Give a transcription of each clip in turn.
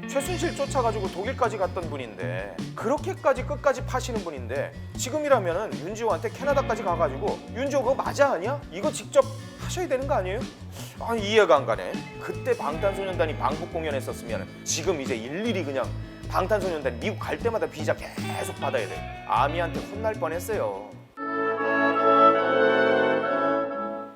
최순실 쫓아가지고 독일까지 갔던 분인데 그렇게까지 끝까지 파시는 분인데 지금이라면은 윤지호한테 캐나다까지 가가지고 윤지호 그거 맞아 아니야? 이거 직접 하셔야 되는 거 아니에요? 아니 이해가 안 가네. 그때 방탄소년단이 방북 공연했었으면 지금 이제 일일이 그냥 방탄소년단 미국 갈 때마다 비자 계속 받아야 돼. 아미한테 혼날 뻔했어요.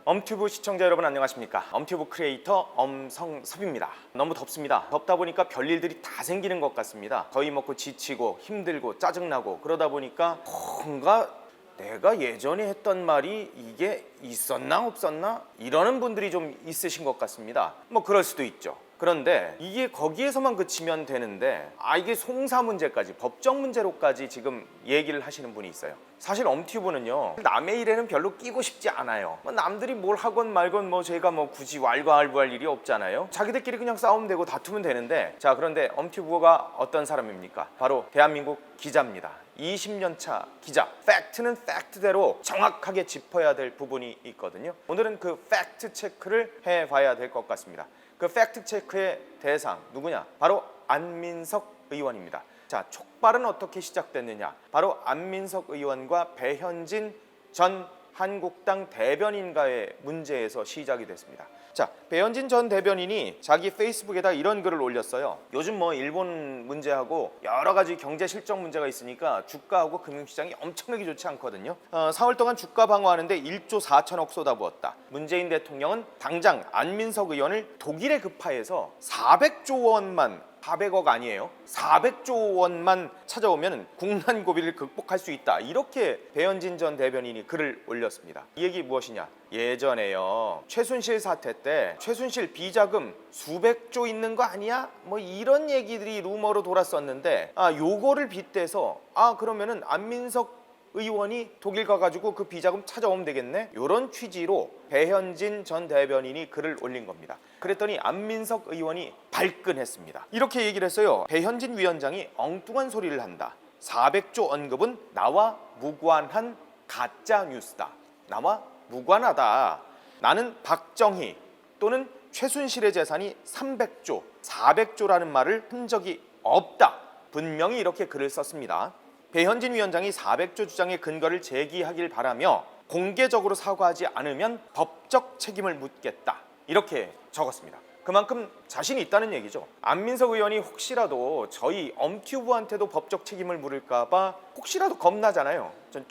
엄튜브 시청자 여러분 안녕하십니까? 엄튜브 크리에이터 엄성섭입니다. 너무 덥습니다. 덥다 보니까 별일들이 다 생기는 것 같습니다. 더위 먹고 지치고 힘들고 짜증나고 그러다 보니까 뭔가 내가 예전에 했던 말이 이게 있었나 없었나? 이러는 분들이 좀 있으신 것 같습니다. 뭐 그럴 수도 있죠. 그런데 이게 거기에서만 그치면 되는데 이게 송사 문제까지 법적 문제로까지 지금 얘기를 하시는 분이 있어요. 사실 엄튜브는요 남의 일에는 별로 끼고 싶지 않아요. 남들이 뭘 하건 말건 제가 굳이 왈가왈부할 일이 없잖아요. 자기들끼리 그냥 싸우면 되고 다투면 되는데, 자 그런데 엄튜브가 어떤 사람입니까? 바로 대한민국 기자입니다. 20년 차 기자. 팩트는 팩트대로 정확하게 짚어야 될 부분이 있거든요. 오늘은 그 팩트 체크를 해봐야 될 것 같습니다. 그 팩트 체크의 대상 누구냐? 바로 안민석 의원입니다. 자, 촉발은 어떻게 시작됐느냐? 바로 안민석 의원과 배현진 전 한국당 대변인과의 문제에서 시작이 됐습니다. 자, 배현진 전 대변인이 자기 페이스북에다 이런 글을 올렸어요. 요즘 일본 문제하고 여러 가지 경제 실적 문제가 있으니까 주가하고 금융시장이 엄청나게 좋지 않거든요. 4월 동안 주가 방어하는데 1조 4천억 쏟아부었다. 문재인 대통령은 당장 안민석 의원을 독일에 급파해서 400조 원만 400억 아니에요. 400조 원만 찾아오면 국난 고비를 극복할 수 있다. 이렇게 배현진 전 대변인이 글을 올렸습니다. 이 얘기 무엇이냐? 예전에요 최순실 사태 때 최순실 비자금 수백조 있는 거 아니야? 이런 얘기들이 루머로 돌았었는데 요거를 빗대서 그러면은 안민석 의원이 독일 가가지고 그 비자금 찾아오면 되겠네? 이런 취지로 배현진 전 대변인이 글을 올린 겁니다. 그랬더니 안민석 의원이 발끈했습니다. 이렇게 얘기를 했어요. 배현진 위원장이 엉뚱한 소리를 한다. 400조 언급은 나와 무관한 가짜 뉴스다. 나와 무관하다. 나는 박정희 또는 최순실의 재산이 300조, 400조라는 말을 한 적이 없다. 분명히 이렇게 글을 썼습니다. 배현진 위원장이 400조 주장의 근거를 제기하길 바라며 공개적으로 사과하지 않으면 법적 책임을 묻겠다. 이렇게 적었습니다. 그만큼 자신이 있다는 얘기죠. 안민석 의원이 혹시라도 저희 엄튜브한테도 법적 책임을 물을까봐 혹시라도 겁나잖아요. 전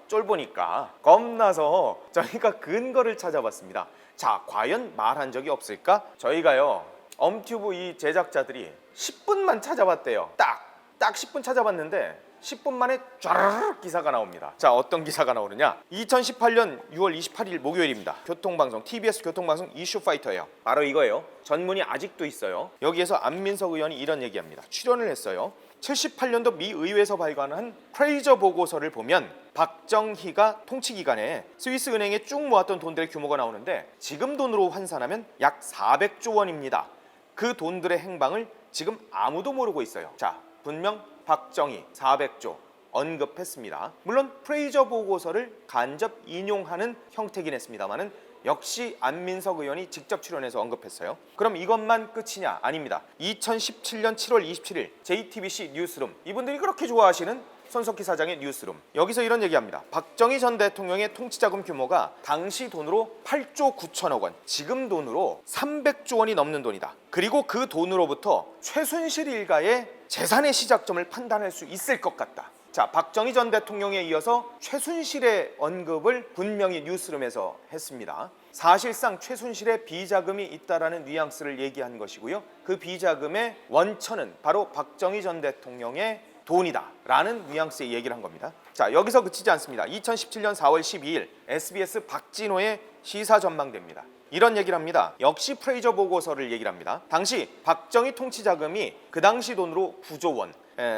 쫄보니까 겁나서 저희가 근거를 찾아봤습니다. 자, 과연 말한 적이 없을까? 저희가요 엄튜브 이 제작자들이 10분만 찾아봤대요. 딱 10분 찾아봤는데 10분 만에 쫘르륵 기사가 나옵니다. 자, 어떤 기사가 나오느냐? 2018년 6월 28일 목요일입니다. 교통방송, TBS 교통방송 이슈파이터예요. 바로 이거예요. 전문이 아직도 있어요. 여기에서 안민석 의원이 이런 얘기합니다. 출연을 했어요. 78년도 미 의회에서 발간한 프레이저 보고서를 보면 박정희가 통치 기간에 스위스 은행에 쭉 모았던 돈들의 규모가 나오는데 지금 돈으로 환산하면 약 400조 원입니다. 그 돈들의 행방을 지금 아무도 모르고 있어요. 자, 분명 박정희 400조 언급했습니다. 물론 프레이저 보고서를 간접 인용하는 형태긴 했습니다만은 역시 안민석 의원이 직접 출연해서 언급했어요. 그럼 이것만 끝이냐? 아닙니다. 2017년 7월 27일 JTBC 뉴스룸, 이분들이 그렇게 좋아하시는 손석희 사장의 뉴스룸, 여기서 이런 얘기합니다. 박정희 전 대통령의 통치자금 규모가 당시 돈으로 8조 9천억 원, 지금 돈으로 300조 원이 넘는 돈이다. 그리고 그 돈으로부터 최순실 일가의 재산의 시작점을 판단할 수 있을 것 같다. 자, 박정희 전 대통령에 이어서 최순실의 언급을 분명히 뉴스룸에서 했습니다. 사실상 최순실의 비자금이 있다라는 뉘앙스를 얘기한 것이고요. 그 비자금의 원천은 바로 박정희 전 대통령의 돈이다 라는 뉘앙스의 얘기를 한 겁니다. 자, 여기서 그치지 않습니다. 2017년 4월 12일 SBS 박진호의 시사전망대입니다. 이런 얘기를 합니다. 역시 프레이저 보고서를 얘기를 합니다. 당시 박정희 통치 자금이 그 당시 돈으로 9조 원,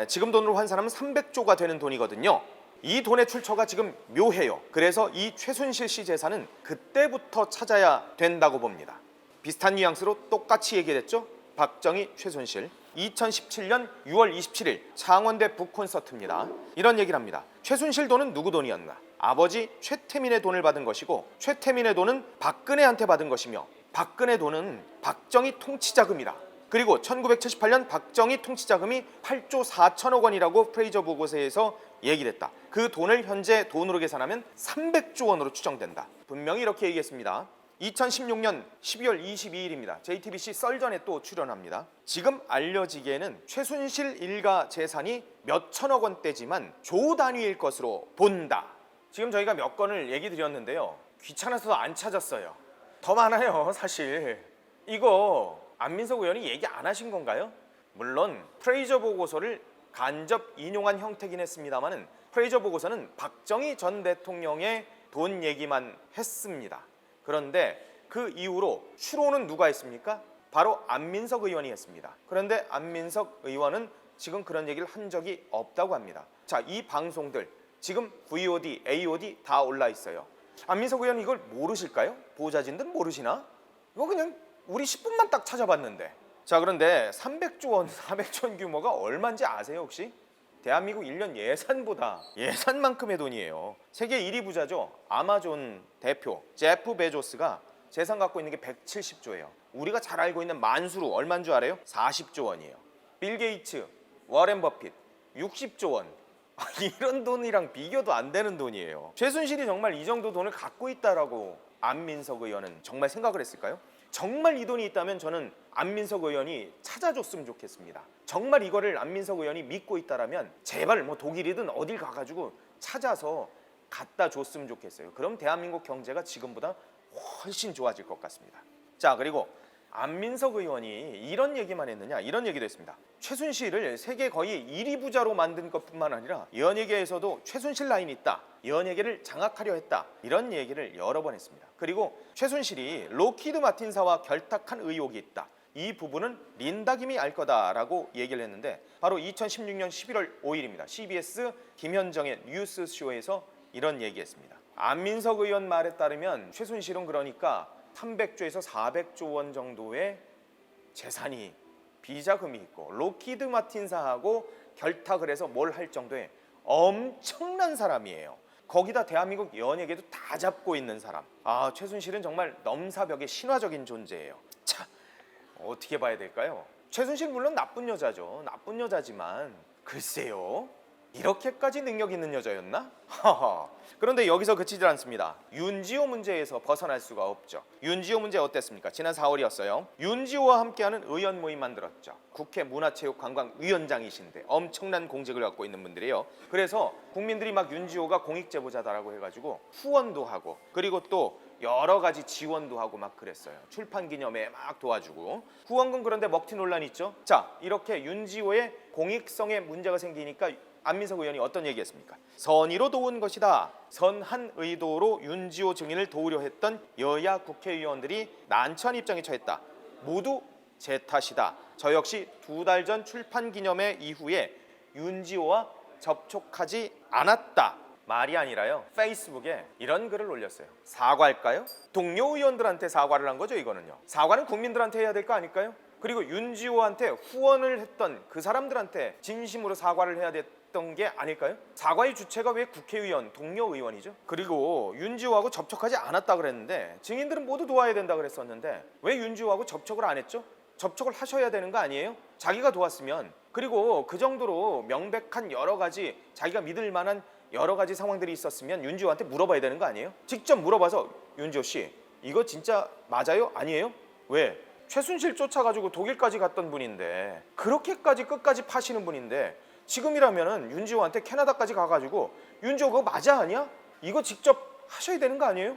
지금 돈으로 환산하면 300조가 되는 돈이거든요. 이 돈의 출처가 지금 묘해요. 그래서 이 최순실 씨 재산은 그때부터 찾아야 된다고 봅니다. 비슷한 뉘앙스로 똑같이 얘기했죠. 박정희, 최순실. 2017년 6월 27일 창원대 북콘서트입니다. 이런 얘기를 합니다. 최순실 돈은 누구 돈이었나? 아버지 최태민의 돈을 받은 것이고 최태민의 돈은 박근혜한테 받은 것이며 박근혜 돈은 박정희 통치자금이다. 그리고 1978년 박정희 통치자금이 8조 4천억 원이라고 프레이저 보고서에서 얘기를 했다. 그 돈을 현재 돈으로 계산하면 300조 원으로 추정된다. 분명히 이렇게 얘기했습니다. 2016년 12월 22일입니다. JTBC 썰전에 또 출연합니다. 지금 알려지기에는 최순실 일가 재산이 몇 천억 원대지만 조 단위일 것으로 본다. 지금 저희가 몇 건을 얘기 드렸는데요. 귀찮아서 안 찾았어요. 더 많아요, 사실. 이거 안민석 의원이 얘기 안 하신 건가요? 물론 프레이저 보고서를 간접 인용한 형태긴 했습니다만은 프레이저 보고서는 박정희 전 대통령의 돈 얘기만 했습니다. 그런데 그 이후로 추론은 누가 했습니까? 바로 안민석 의원이 했습니다. 그런데 안민석 의원은 지금 그런 얘기를 한 적이 없다고 합니다. 자, 이 방송들 지금 VOD, AOD 다 올라 있어요. 안민석 의원 이걸 모르실까요? 보좌진들 모르시나? 이거 그냥 우리 10분만 딱 찾아봤는데. 자, 그런데 300조 원, 400조 원 규모가 얼마인지 아세요 혹시? 대한민국 1년 예산만큼의 돈이에요. 세계 1위 부자죠. 아마존 대표 제프 베조스가 재산 갖고 있는 게 170조예요. 우리가 잘 알고 있는 만수르 얼마인 줄 알아요? 40조 원이에요. 빌 게이츠, 워렌 버핏 60조 원. 이런 돈이랑 비교도 안 되는 돈이에요. 최순실이 정말 이 정도 돈을 갖고 있다라고 안민석 의원은 정말 생각을 했을까요? 정말 이 돈이 있다면 저는 안민석 의원이 찾아줬으면 좋겠습니다. 정말 이거를 안민석 의원이 믿고 있다라면 제발 뭐 독일이든 어딜 가가지고 찾아서 갖다 줬으면 좋겠어요. 그럼 대한민국 경제가 지금보다 훨씬 좋아질 것 같습니다. 자, 그리고 안민석 의원이 이런 얘기만 했느냐, 이런 얘기도 했습니다. 최순실을 세계 거의 1위 부자로 만든 것뿐만 아니라 연예계에서도 최순실 라인이 있다, 연예계를 장악하려 했다, 이런 얘기를 여러 번 했습니다. 그리고 최순실이 로키드 마틴사와 결탁한 의혹이 있다, 이 부분은 린다 김이 알 거다라고 얘기를 했는데 바로 2016년 11월 5일입니다. CBS 김현정의 뉴스쇼에서 이런 얘기했습니다. 안민석 의원 말에 따르면 최순실은 그러니까 300조에서 400조 원 정도의 재산이 비자금이 있고 로키드 마틴사하고 결탁을 해서 뭘 할 정도의 엄청난 사람이에요. 거기다 대한민국 연예계도 다 잡고 있는 사람. 아, 최순실은 정말 넘사벽의 신화적인 존재예요. 자, 어떻게 봐야 될까요? 최순실 물론 나쁜 여자죠. 나쁜 여자지만 글쎄요, 이렇게까지 능력 있는 여자였나? 그런데 여기서 그치질 않습니다. 윤지호 문제에서 벗어날 수가 없죠. 윤지호 문제 어땠습니까? 지난 4월이었어요. 윤지호와 함께하는 의원 모임 만들었죠. 국회 문화체육관광위원장이신데 엄청난 공직을 갖고 있는 분들이에요. 그래서 국민들이 막 윤지호가 공익제보자다라고 해가지고 후원도 하고 그리고 또 여러 가지 지원도 하고 막 그랬어요. 출판 기념회에 막 도와주고. 후원금 그런데 먹튀 논란이 있죠. 자, 이렇게 윤지호의 공익성에 문제가 생기니까 안민석 의원이 어떤 얘기했습니까? 선의로 도운 것이다. 선한 의도로 윤지호 증인을 도우려 했던 여야 국회의원들이 난처한 입장에 처했다. 모두 제 탓이다. 저 역시 2달 전 출판 기념회 이후에 윤지호와 접촉하지 않았다. 말이 아니라요, 페이스북에 이런 글을 올렸어요. 사과할까요? 동료 의원들한테 사과를 한 거죠. 이거는요, 사과는 국민들한테 해야 될 거 아닐까요? 그리고 윤지호한테 후원을 했던 그 사람들한테 진심으로 사과를 해야 됐던 게 아닐까요? 사과의 주체가 왜 국회의원, 동료 의원이죠? 그리고 윤지호하고 접촉하지 않았다 그랬는데 증인들은 모두 도와야 된다 그랬었는데 왜 윤지호하고 접촉을 안 했죠? 접촉을 하셔야 되는 거 아니에요? 자기가 도왔으면. 그리고 그 정도로 명백한 여러 가지 자기가 믿을 만한 여러 가지 상황들이 있었으면 윤지호한테 물어봐야 되는 거 아니에요? 직접 물어봐서 윤지호 씨 이거 진짜 맞아요? 아니에요? 왜? 최순실 쫓아가지고 독일까지 갔던 분인데 그렇게까지 끝까지 파시는 분인데 지금이라면은 윤지호한테 캐나다까지 가가지고 윤지호 그거 맞아 아니야? 이거 직접 하셔야 되는 거 아니에요?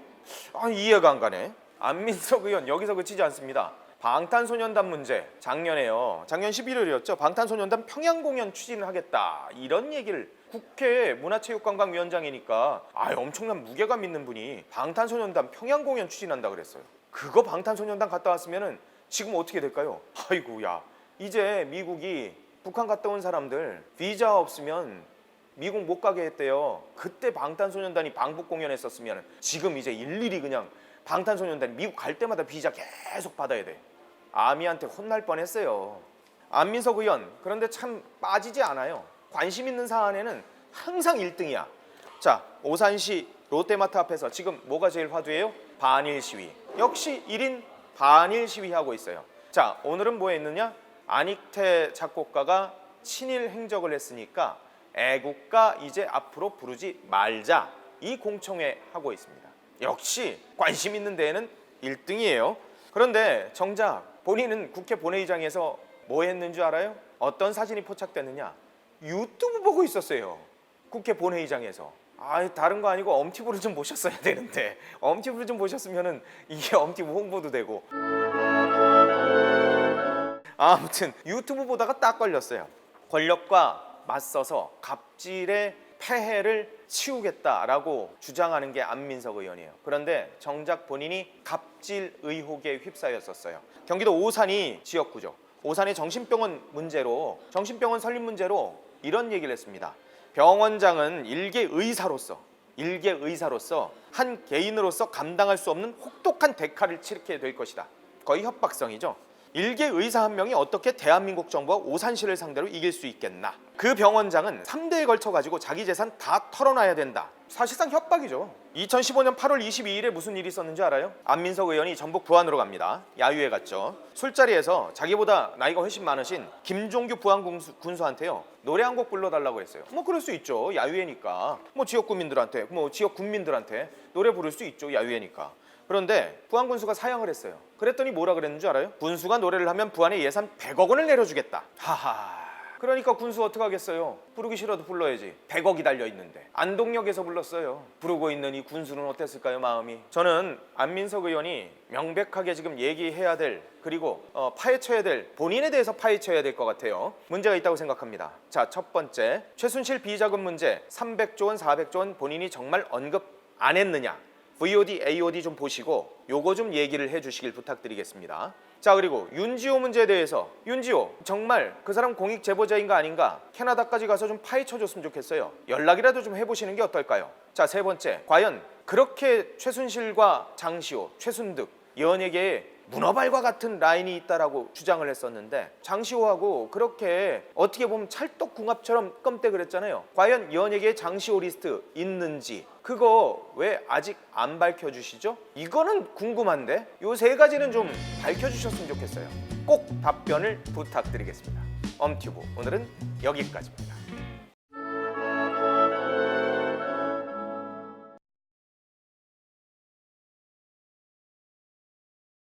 아, 이해가 안 가네. 안민석 의원 여기서 그치지 않습니다. 방탄소년단 문제 작년에요. 작년 11월이었죠. 방탄소년단 평양 공연 추진을 하겠다 이런 얘기를 국회 문화체육관광위원장이니까 엄청난 무게감 있는 분이 방탄소년단 평양 공연 추진한다 그랬어요. 그거 방탄소년단 갔다 왔으면은 지금 어떻게 될까요? 아이고야, 이제 미국이 북한 갔다 온 사람들 비자 없으면 미국 못 가게 했대요. 그때 방탄소년단이 방북 공연했었으면 지금 이제 일일이 그냥 방탄소년단이 미국 갈 때마다 비자 계속 받아야 돼. 아미한테 혼날 뻔했어요. 안민석 의원 그런데 참 빠지지 않아요. 관심 있는 사안에는 항상 1등이야. 자, 오산시 롯데마트 앞에서 지금 뭐가 제일 화두예요? 반일 시위. 역시 1인 반일 시위하고 있어요. 자, 오늘은 뭐 했느냐? 안익태 작곡가가 친일 행적을 했으니까 애국가 이제 앞으로 부르지 말자, 이 공청회 하고 있습니다. 역시 관심 있는 데에는 1등이에요. 그런데 정작 본인은 국회 본회의장에서 뭐 했는 줄 알아요? 어떤 사진이 포착됐느냐? 유튜브 보고 있었어요. 국회 본회의장에서. 다른 거 아니고 엄티브를 좀 보셨어야 되는데, 엄티브를 좀 보셨으면은 이게 엄티브 홍보도 되고. 아무튼 유튜브 보다가 딱 걸렸어요. 권력과 맞서서 갑질의 폐해를 치우겠다라고 주장하는 게 안민석 의원이에요. 그런데 정작 본인이 갑질 의혹에 휩싸였었어요. 경기도 오산이 지역구죠. 오산의 정신병원 설립 문제로 이런 얘기를 했습니다. 병원장은 일개 의사로서 한 개인으로서 감당할 수 없는 혹독한 대가를 치르게 될 것이다. 거의 협박성이죠. 일개 의사 한 명이 어떻게 대한민국 정부와 오산시를 상대로 이길 수 있겠나. 그 병원장은 3대에 걸쳐 가지고 자기 재산 다 털어놔야 된다. 사실상 협박이죠. 2015년 8월 22일에 무슨 일이 있었는지 알아요? 안민석 의원이 전북 부안으로 갑니다. 야유회 갔죠. 술자리에서 자기보다 나이가 훨씬 많으신 김종규 부안군수한테요, 노래 한 곡 불러달라고 했어요. 뭐 그럴 수 있죠. 야유회니까. 뭐 지역 군민들한테 노래 부를 수 있죠. 야유회니까. 그런데 부안군수가 사양을 했어요. 그랬더니 뭐라 그랬는 줄 알아요? 군수가 노래를 하면 부안에 예산 100억 원을 내려주겠다. 하하. 그러니까 군수 어떡하겠어요? 부르기 싫어도 불러야지. 100억이 달려있는데. 안동역에서 불렀어요. 부르고 있는 이 군수는 어땠을까요, 마음이? 저는 안민석 의원이 명백하게 지금 얘기해야 될, 그리고 파헤쳐야 될, 본인에 대해서 파헤쳐야 될 것 같아요. 문제가 있다고 생각합니다. 자, 첫 번째, 최순실 비자금 문제 300조 원, 400조 원 본인이 정말 언급 안 했느냐? VOD, AOD 좀 보시고 요거 좀 얘기를 해주시길 부탁드리겠습니다. 자, 그리고 윤지호 문제에 대해서, 윤지호 정말 그 사람 공익 제보자인가 아닌가 캐나다까지 가서 좀 파헤쳐줬으면 좋겠어요. 연락이라도 좀 해보시는 게 어떨까요? 자, 세 번째, 과연 그렇게 최순실과 장시호, 최순득, 연예계에 문어발과 같은 라인이 있다라고 주장을 했었는데, 장시호하고 그렇게 어떻게 보면 찰떡궁합처럼 껌때 그랬잖아요. 과연 연예계에 장시호 리스트 있는지 그거 왜 아직 안 밝혀주시죠? 이거는 궁금한데 요 세 가지는 좀 밝혀주셨으면 좋겠어요. 꼭 답변을 부탁드리겠습니다. 엄튜브 오늘은 여기까지입니다.